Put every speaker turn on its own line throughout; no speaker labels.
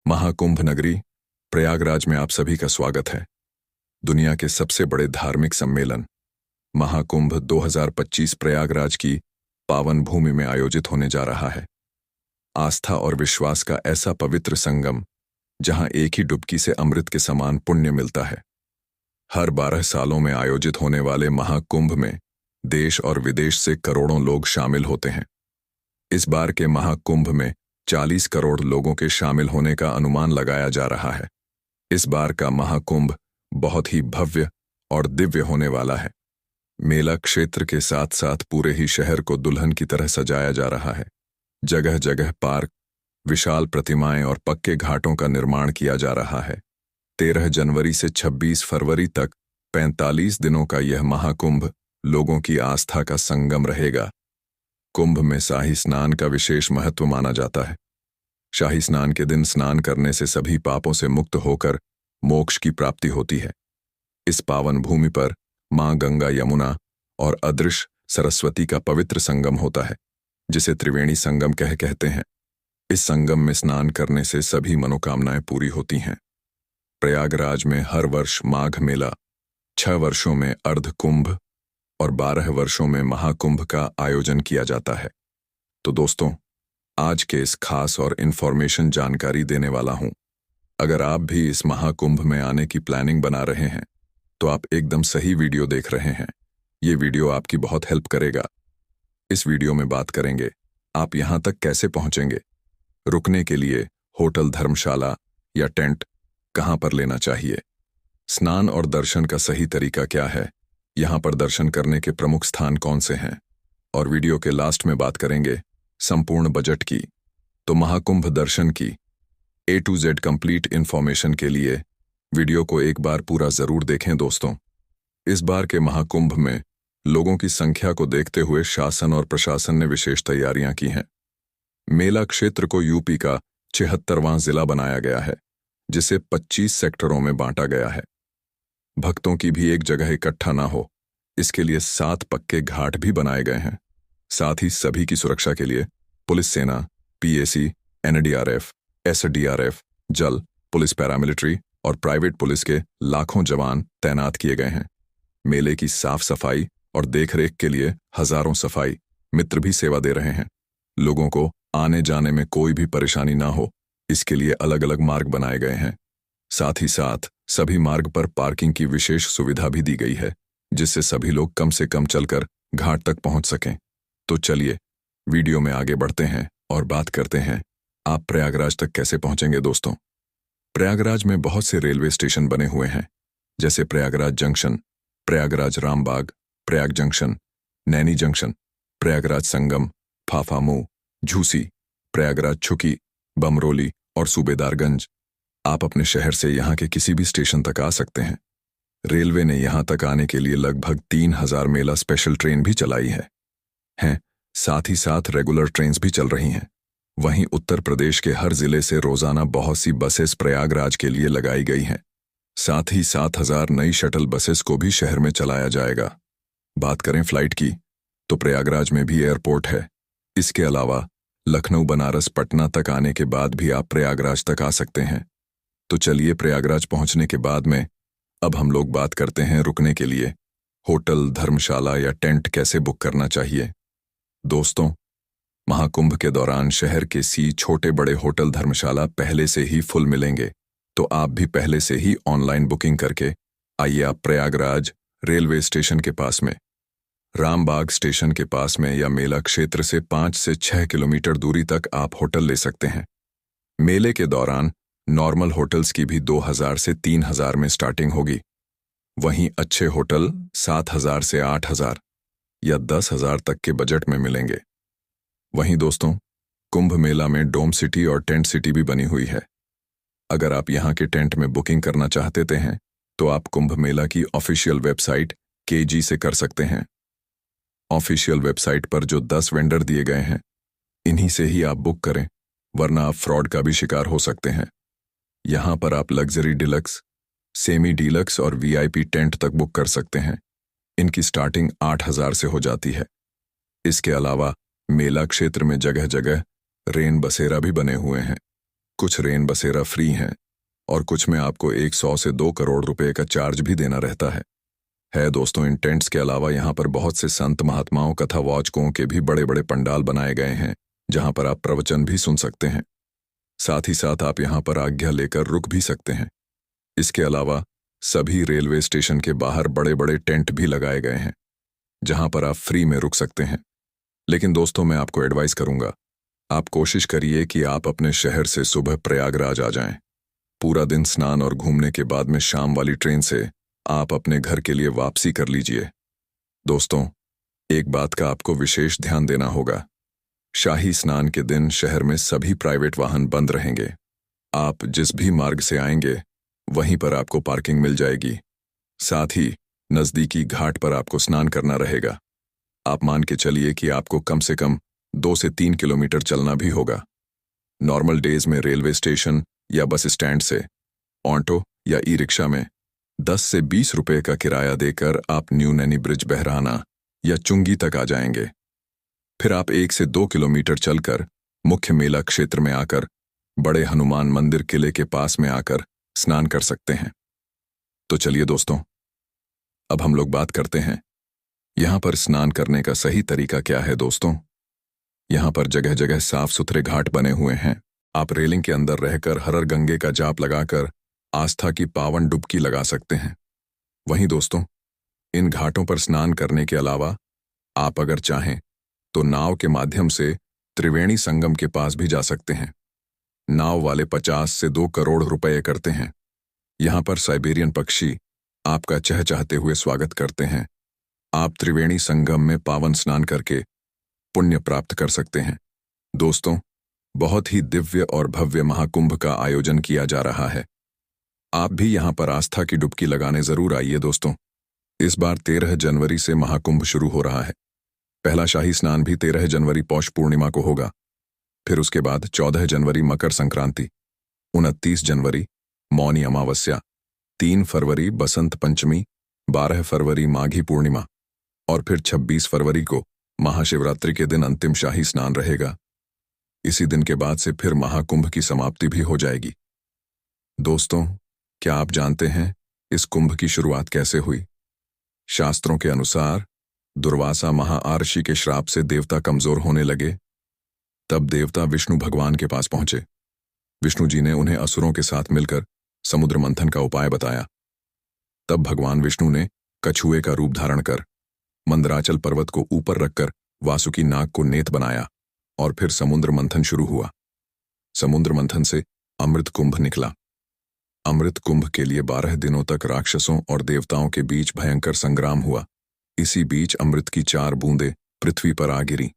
महाकुंभ नगरी प्रयागराज में आप सभी का स्वागत है। दुनिया के सबसे बड़े धार्मिक सम्मेलन महाकुंभ 2025 प्रयागराज की पावन भूमि में आयोजित होने जा रहा है। आस्था और विश्वास का ऐसा पवित्र संगम जहां एक ही डुबकी से अमृत के समान पुण्य मिलता है। हर 12 सालों में आयोजित होने वाले महाकुंभ में देश और विदेश से करोड़ों लोग शामिल होते हैं। इस बार के महाकुंभ में 40 करोड़ लोगों के शामिल होने का अनुमान लगाया जा रहा है। इस बार का महाकुंभ बहुत ही भव्य और दिव्य होने वाला है। मेला क्षेत्र के साथ साथ पूरे ही शहर को दुल्हन की तरह सजाया जा रहा है। जगह जगह पार्क, विशाल प्रतिमाएं और पक्के घाटों का निर्माण किया जा रहा है। 13 जनवरी से 26 फरवरी तक 45 दिनों का यह महाकुंभ लोगों की आस्था का संगम रहेगा। कुंभ में शाही स्नान का विशेष महत्व माना जाता है। शाही स्नान के दिन स्नान करने से सभी पापों से मुक्त होकर मोक्ष की प्राप्ति होती है। इस पावन भूमि पर मां गंगा, यमुना और अदृश्य सरस्वती का पवित्र संगम होता है, जिसे त्रिवेणी संगम कहते हैं। इस संगम में स्नान करने से सभी मनोकामनाएं पूरी होती हैं। प्रयागराज में हर वर्ष माघ मेला, 6 वर्षों में अर्ध कुंभ और 12 वर्षों में महाकुंभ का आयोजन किया जाता है। तो दोस्तों, आज के इस खास और इन्फॉर्मेशन जानकारी देने वाला हूं। अगर आप भी इस महाकुंभ में आने की प्लानिंग बना रहे हैं तो आप एकदम सही वीडियो देख रहे हैं। ये वीडियो आपकी बहुत हेल्प करेगा। इस वीडियो में बात करेंगे आप यहां तक कैसे पहुंचेंगे, रुकने के लिए होटल, धर्मशाला या टेंट कहां पर लेना चाहिए, स्नान और दर्शन का सही तरीका क्या है, यहां पर दर्शन करने के प्रमुख स्थान कौन से हैं, और वीडियो के लास्ट में बात करेंगे संपूर्ण बजट की। तो महाकुंभ दर्शन की A to Z complete information के लिए वीडियो को एक बार पूरा जरूर देखें दोस्तों। इस बार के महाकुंभ में लोगों की संख्या को देखते हुए शासन और प्रशासन ने विशेष तैयारियां की हैं। मेला क्षेत्र को यूपी का 76वां जिला बनाया गया है, जिसे 25 सेक्टरों में बांटा गया है। भक्तों की भी एक जगह इकट्ठा ना हो, इसके लिए 7 पक्के घाट भी बनाए गए हैं। साथ ही सभी की सुरक्षा के लिए पुलिस सेना, PAC, NDRF, SDRF, जल पुलिस, पैरामिलिट्री और प्राइवेट पुलिस के लाखों जवान तैनात किए गए हैं। मेले की साफ सफाई और देखरेख के लिए हजारों सफाई मित्र भी सेवा दे रहे हैं। लोगों को आने जाने में कोई भी परेशानी ना हो, इसके लिए अलग अलग मार्ग बनाए गए हैं। साथ ही साथ सभी मार्ग पर पार्किंग की विशेष सुविधा भी दी गई है, जिससे सभी लोग कम से कम चलकर घाट तक पहुंच सकें। तो चलिए वीडियो में आगे बढ़ते हैं और बात करते हैं आप प्रयागराज तक कैसे पहुंचेंगे दोस्तों। प्रयागराज में बहुत से रेलवे स्टेशन बने हुए हैं, जैसे Prayagraj junction, Prayagraj Rambagh, Prayag junction, Naini junction, Prayagraj Sangam, Phaphamau, Jhusi, Prayagraj Chheoki, Bamrauli और सूबेदारगंज। आप अपने शहर से यहाँ के किसी भी स्टेशन तक आ सकते हैं। रेलवे ने यहाँ तक आने के लिए लगभग 3000 मेला स्पेशल ट्रेन भी चलाई है। साथ ही साथ रेगुलर ट्रेन्स भी चल रही हैं। वहीं उत्तर प्रदेश के हर जिले से रोजाना बहुत सी बसेस प्रयागराज के लिए लगाई गई हैं। साथ ही 7000 नई शटल बसेस को भी शहर में चलाया जाएगा। बात करें फ्लाइट की, तो प्रयागराज में भी एयरपोर्ट है। इसके अलावा लखनऊ, बनारस, पटना तक आने के बाद भी आप प्रयागराज तक आ सकते हैं। तो चलिए प्रयागराज पहुंचने के बाद में अब हम लोग बात करते हैं रुकने के लिए होटल, धर्मशाला या टेंट कैसे बुक करना चाहिए। दोस्तों, महाकुंभ के दौरान शहर के छोटे बड़े होटल, धर्मशाला पहले से ही फुल मिलेंगे, तो आप भी पहले से ही ऑनलाइन बुकिंग करके आइए। आप प्रयागराज रेलवे स्टेशन के पास में, रामबाग स्टेशन के पास में या मेला क्षेत्र से 5 से 6 किलोमीटर दूरी तक आप होटल ले सकते हैं। मेले के दौरान नॉर्मल होटल्स की भी 2000 से 3000 में स्टार्टिंग होगी। वहीं अच्छे होटल 7000 से 8000 या 10,000 तक के बजट में मिलेंगे। वहीं दोस्तों, कुंभ मेला में डोम सिटी और टेंट सिटी भी बनी हुई है। अगर आप यहां के टेंट में बुकिंग करना चाहते हैं तो आप कुंभ मेला की ऑफिशियल वेबसाइट KG से कर सकते हैं। ऑफिशियल वेबसाइट पर जो 10 वेंडर दिए गए हैं, इन्हीं से ही आप बुक करें, वरना आप फ्रॉड का भी शिकार हो सकते हैं। यहां पर आप लग्जरी, डिलक्स, सेमी डीलक्स और VIP टेंट तक बुक कर सकते हैं। इनकी स्टार्टिंग 8000 से हो जाती है। इसके अलावा मेला क्षेत्र में जगह जगह रेन बसेरा भी बने हुए हैं। कुछ रेन बसेरा फ्री हैं और कुछ में आपको 100 से 2 करोड़ रुपए का चार्ज भी देना रहता है दोस्तों। इन टेंट्स के अलावा यहाँ पर बहुत से संत महात्माओं कथा वाचकों के भी बड़े बड़े पंडाल बनाए गए हैं, जहाँ पर आप प्रवचन भी सुन सकते हैं। साथ ही साथ आप यहाँ पर आज्ञा लेकर रुक भी सकते हैं। इसके अलावा सभी रेलवे स्टेशन के बाहर बड़े बड़े टेंट भी लगाए गए हैं, जहाँ पर आप फ्री में रुक सकते हैं। लेकिन दोस्तों, मैं आपको एडवाइस करूंगा, आप कोशिश करिए कि आप अपने शहर से सुबह प्रयागराज आ जाएं। पूरा दिन स्नान और घूमने के बाद में शाम वाली ट्रेन से आप अपने घर के लिए वापसी कर लीजिए। दोस्तों, एक बात का आपको विशेष ध्यान देना होगा। शाही स्नान के दिन शहर में सभी प्राइवेट वाहन बंद रहेंगे। आप जिस भी मार्ग से आएंगे वहीं पर आपको पार्किंग मिल जाएगी। साथ ही नजदीकी घाट पर आपको स्नान करना रहेगा। आप मान के चलिए कि आपको कम से कम 2 से 3 किलोमीटर चलना भी होगा। नॉर्मल डेज में रेलवे स्टेशन या बस स्टैंड से ऑटो या ई रिक्शा में 10 से 20 रुपए का किराया देकर आप न्यू नैनी ब्रिज बहराना या चुंगी तक आ जाएंगे। फिर आप 1 से 2 किलोमीटर चलकर मुख्य मेला क्षेत्र में आकर बड़े हनुमान मंदिर किले के पास में आकर स्नान कर सकते हैं। तो चलिए दोस्तों, अब हम लोग बात करते हैं यहां पर स्नान करने का सही तरीका क्या है। दोस्तों, यहां पर जगह जगह साफ सुथरे घाट बने हुए हैं। आप रेलिंग के अंदर रहकर हर हर गंगे का जाप लगाकर आस्था की पावन डुबकी लगा सकते हैं। वहीं दोस्तों, इन घाटों पर स्नान करने के अलावा आप अगर चाहें तो नाव के माध्यम से त्रिवेणी संगम के पास भी जा सकते हैं। नाव वाले 50 से 2 करोड़ रुपए करते हैं। यहां पर साइबेरियन पक्षी आपका चहचहाते हुए स्वागत करते हैं। आप त्रिवेणी संगम में पावन स्नान करके पुण्य प्राप्त कर सकते हैं। दोस्तों, बहुत ही दिव्य और भव्य महाकुंभ का आयोजन किया जा रहा है। आप भी यहां पर आस्था की डुबकी लगाने जरूर आइए दोस्तों। इस बार 13 जनवरी से महाकुंभ शुरू हो रहा है। पहला शाही स्नान भी 13 जनवरी पौष पूर्णिमा को होगा। फिर उसके बाद 14 जनवरी मकर संक्रांति, 29 जनवरी मौनी अमावस्या, 3 फरवरी बसंत पंचमी, 12 फरवरी माघी पूर्णिमा और फिर 26 फरवरी को महाशिवरात्रि के दिन अंतिम शाही स्नान रहेगा। इसी दिन के बाद से फिर महाकुंभ की समाप्ति भी हो जाएगी। दोस्तों, क्या आप जानते हैं इस कुंभ की शुरुआत कैसे हुई? शास्त्रों के अनुसार दुर्वासा महाआर्षि के श्राप से देवता कमजोर होने लगे। तब देवता विष्णु भगवान के पास पहुंचे। विष्णु जी ने उन्हें असुरों के साथ मिलकर समुद्र मंथन का उपाय बताया। तब भगवान विष्णु ने कछुए का रूप धारण कर मंदराचल पर्वत को ऊपर रखकर वासुकी नाग को नेत बनाया और फिर समुद्र मंथन शुरू हुआ। समुद्र मंथन से अमृत कुंभ निकला। अमृत कुंभ के लिए 12 दिनों तक राक्षसों और देवताओं के बीच भयंकर संग्राम हुआ। इसी बीच अमृत की 4 बूंदें पृथ्वी पर आ गिरी।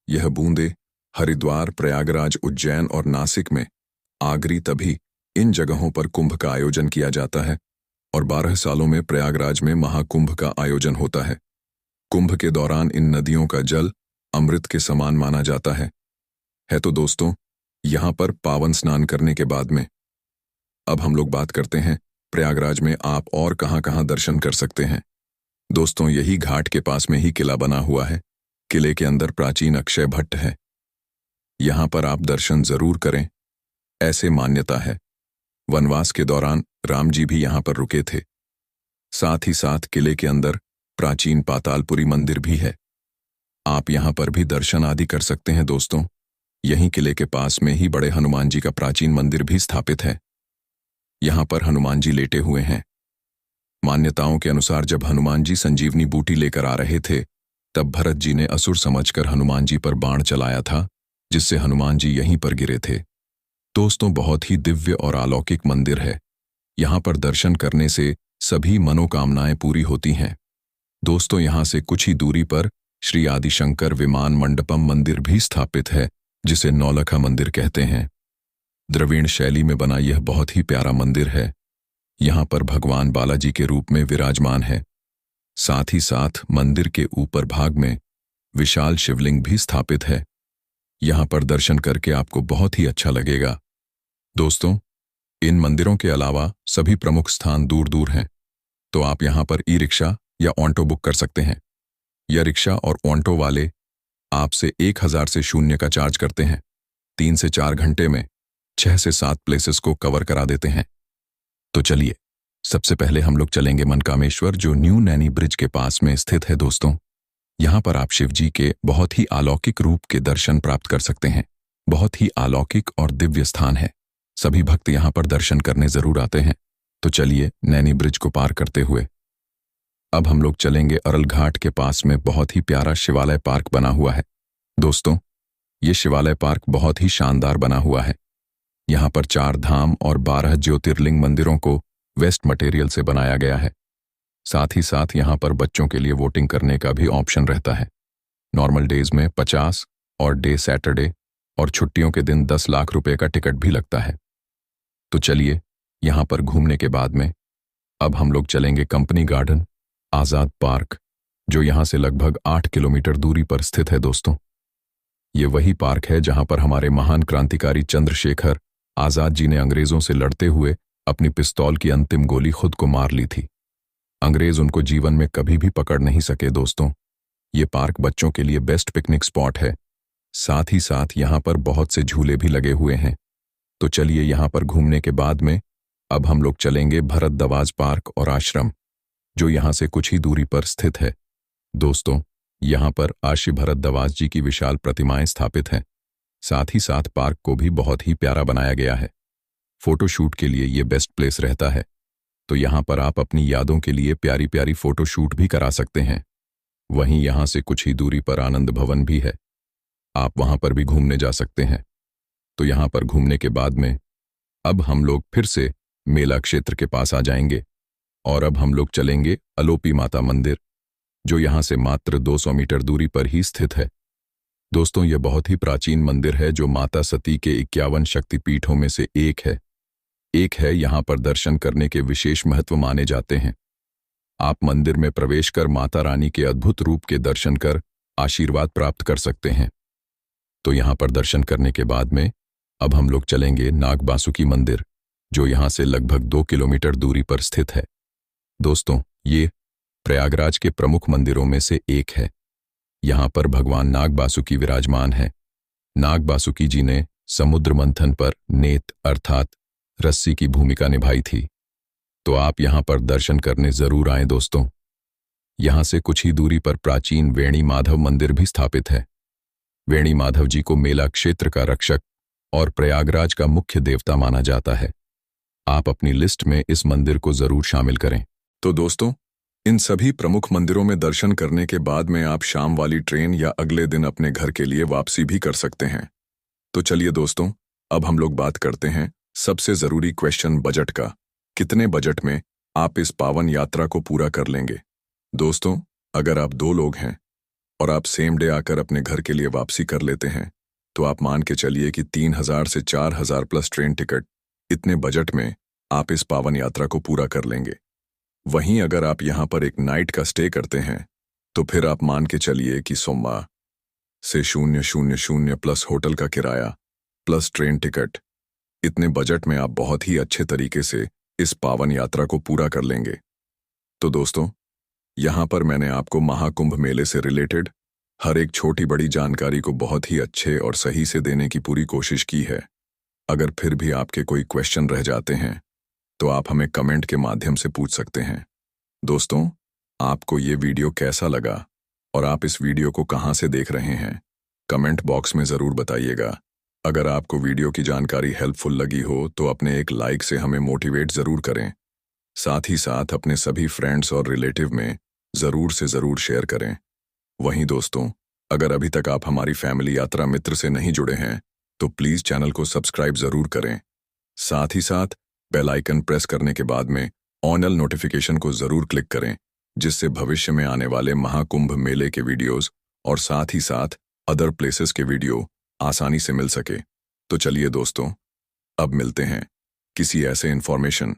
यह बूंदें हरिद्वार, प्रयागराज, उज्जैन और नासिक में आ गिरी। तभी इन जगहों पर कुंभ का आयोजन किया जाता है और 12 सालों में प्रयागराज में महाकुंभ का आयोजन होता है। कुंभ के दौरान इन नदियों का जल अमृत के समान माना जाता है तो दोस्तों, यहां पर पावन स्नान करने के बाद में अब हम लोग बात करते हैं प्रयागराज में आप और कहां-कहां दर्शन कर सकते हैं। दोस्तों, यही घाट के पास में ही किला बना हुआ है। किले के अंदर प्राचीन अक्षय भट्ट है। यहां पर आप दर्शन जरूर करें, ऐसे मान्यता है। वनवास के दौरान राम जी भी यहां पर रुके थे। साथ ही साथ किले के अंदर प्राचीन पातालपुरी मंदिर भी है। आप यहां पर भी दर्शन आदि कर सकते हैं। दोस्तों, यहीं किले के पास में ही बड़े हनुमान जी का प्राचीन मंदिर भी स्थापित है। यहां पर हनुमान जी लेटे हुए हैं। मान्यताओं के अनुसार जब हनुमान जी संजीवनी बूटी लेकर आ रहे थे, तब भरत जी ने असुर समझकर हनुमान जी पर बाण चलाया था, जिससे हनुमान जी यहीं पर गिरे थे। दोस्तों, बहुत ही दिव्य और अलौकिक मंदिर है। यहां पर दर्शन करने से सभी मनोकामनाएं पूरी होती हैं। दोस्तों, यहां से कुछ ही दूरी पर श्री आदिशंकर विमान मंडपम मंदिर भी स्थापित है, जिसे नौलखा मंदिर कहते हैं। द्रविड़ शैली में बना यह बहुत ही प्यारा मंदिर है। यहां पर भगवान बालाजी के रूप में विराजमान है। साथ ही साथ मंदिर के ऊपर भाग में विशाल शिवलिंग भी स्थापित है। यहां पर दर्शन करके आपको बहुत ही अच्छा लगेगा। दोस्तों, इन मंदिरों के अलावा सभी प्रमुख स्थान दूर दूर हैं, तो आप यहां पर ई रिक्शा या ऑटो बुक कर सकते हैं। यह रिक्शा और ऑटो वाले आपसे 1000 से 0 का चार्ज करते हैं। 3 से 4 घंटे में 6 से 7 प्लेसेस को कवर करा देते हैं। तो चलिए, सबसे पहले हम लोग चलेंगे मनकामेश्वर, जो न्यू नैनी ब्रिज के पास में स्थित है दोस्तों। यहाँ पर आप शिव जी के बहुत ही अलौकिक रूप के दर्शन प्राप्त कर सकते हैं। बहुत ही अलौकिक और दिव्य स्थान है। सभी भक्त यहाँ पर दर्शन करने जरूर आते हैं। तो चलिए, नैनी ब्रिज को पार करते हुए अब हम लोग चलेंगे अरल घाट के पास में बहुत ही प्यारा शिवालय पार्क बना हुआ है। दोस्तों, ये शिवालय पार्क बहुत ही शानदार बना हुआ है। यहाँ पर 4 धाम और 12 ज्योतिर्लिंग मंदिरों को वेस्ट मटेरियल से बनाया गया है। साथ ही साथ यहाँ पर बच्चों के लिए वोटिंग करने का भी ऑप्शन रहता है। नॉर्मल डेज में 50 और डे सैटरडे और छुट्टियों के दिन 10 लाख रुपए का टिकट भी लगता है। तो चलिए, यहाँ पर घूमने के बाद में अब हम लोग चलेंगे कंपनी गार्डन आजाद पार्क, जो यहाँ से लगभग 8 किलोमीटर दूरी पर स्थित है। दोस्तों, ये वही पार्क है जहाँ पर हमारे महान क्रांतिकारी चंद्रशेखर आजाद जी ने अंग्रेजों से लड़ते हुए अपनी पिस्तौल की अंतिम गोली खुद को मार ली थी। अंग्रेज उनको जीवन में कभी भी पकड़ नहीं सके। दोस्तों, ये पार्क बच्चों के लिए बेस्ट पिकनिक स्पॉट है। साथ ही साथ यहाँ पर बहुत से झूले भी लगे हुए हैं। तो चलिए, यहाँ पर घूमने के बाद में अब हम लोग चलेंगे भरतद्वाज पार्क और आश्रम, जो यहाँ से कुछ ही दूरी पर स्थित है। दोस्तों, यहाँ पर आशी भरतद्वाज जी की विशाल प्रतिमाएं स्थापित हैं। साथ ही साथ पार्क को भी बहुत ही प्यारा बनाया गया है। फोटोशूट के लिए ये बेस्ट प्लेस रहता है। तो यहाँ पर आप अपनी यादों के लिए प्यारी प्यारी फोटोशूट भी करा सकते हैं। वहीं यहाँ से कुछ ही दूरी पर आनंद भवन भी है, आप वहां पर भी घूमने जा सकते हैं। तो यहाँ पर घूमने के बाद में अब हम लोग फिर से मेला क्षेत्र के पास आ जाएंगे और अब हम लोग चलेंगे अलोपी माता मंदिर, जो यहाँ से मात्र 200 मीटर दूरी पर ही स्थित है। दोस्तों, यह बहुत ही प्राचीन मंदिर है, जो माता सती के 51 शक्तिपीठों में से एक है। यहाँ पर दर्शन करने के विशेष महत्व माने जाते हैं। आप मंदिर में प्रवेश कर माता रानी के अद्भुत रूप के दर्शन कर आशीर्वाद प्राप्त कर सकते हैं। तो यहाँ पर दर्शन करने के बाद में अब हम लोग चलेंगे नागबासुकी मंदिर, जो यहाँ से लगभग 2 किलोमीटर दूरी पर स्थित है। दोस्तों, ये प्रयागराज के प्रमुख मंदिरों में से एक है। यहाँ पर भगवान नागबासुकी विराजमान है। नागबासुकी जी ने समुद्र मंथन पर नेत अर्थात रस्सी की भूमिका निभाई थी। तो आप यहाँ पर दर्शन करने जरूर आएं। दोस्तों, यहाँ से कुछ ही दूरी पर प्राचीन वेणी माधव मंदिर भी स्थापित है। वेणी माधव जी को मेला क्षेत्र का रक्षक और प्रयागराज का मुख्य देवता माना जाता है। आप अपनी लिस्ट में इस मंदिर को जरूर शामिल करें। तो दोस्तों, इन सभी प्रमुख मंदिरों में दर्शन करने के बाद में आप शाम वाली ट्रेन या अगले दिन अपने घर के लिए वापसी भी कर सकते हैं। तो चलिए दोस्तों, अब हम लोग बात करते हैं सबसे जरूरी क्वेश्चन, बजट का। कितने बजट में आप इस पावन यात्रा को पूरा कर लेंगे? दोस्तों, अगर आप 2 लोग हैं और आप सेम डे आकर अपने घर के लिए वापसी कर लेते हैं, तो आप मान के चलिए कि 3000 से 4000 प्लस ट्रेन टिकट, इतने बजट में आप इस पावन यात्रा को पूरा कर लेंगे। वहीं अगर आप यहाँ पर एक नाइट का स्टे करते हैं, तो फिर आप मान के चलिए कि सोमवार से 000 प्लस होटल का किराया प्लस ट्रेन टिकट, इतने बजट में आप बहुत ही अच्छे तरीके से इस पावन यात्रा को पूरा कर लेंगे। तो दोस्तों, यहाँ पर मैंने आपको महाकुंभ मेले से रिलेटेड हर एक छोटी बड़ी जानकारी को बहुत ही अच्छे और सही से देने की पूरी कोशिश की है। अगर फिर भी आपके कोई क्वेश्चन रह जाते हैं, तो आप हमें कमेंट के माध्यम से पूछ सकते हैं। दोस्तों, आपको ये वीडियो कैसा लगा और आप इस वीडियो को कहाँ से देख रहे हैं, कमेंट बॉक्स में ज़रूर बताइएगा। अगर आपको वीडियो की जानकारी हेल्पफुल लगी हो, तो अपने एक लाइक से हमें मोटिवेट ज़रूर करें। साथ ही साथ अपने सभी फ्रेंड्स और रिलेटिव में ज़रूर से ज़रूर शेयर करें। वहीं दोस्तों, अगर अभी तक आप हमारी फैमिली यात्रा मित्र से नहीं जुड़े हैं, तो प्लीज़ चैनल को सब्सक्राइब ज़रूर करें। साथ ही साथ बेल आइकन प्रेस करने के बाद में ऑल नोटिफिकेशन को ज़रूर क्लिक करें, जिससे भविष्य में आने वाले महाकुंभ मेले के वीडियोस और साथ ही साथ अदर प्लेसेस के वीडियो आसानी से मिल सके। तो चलिए दोस्तों, अब मिलते हैं किसी ऐसे इन्फॉर्मेशन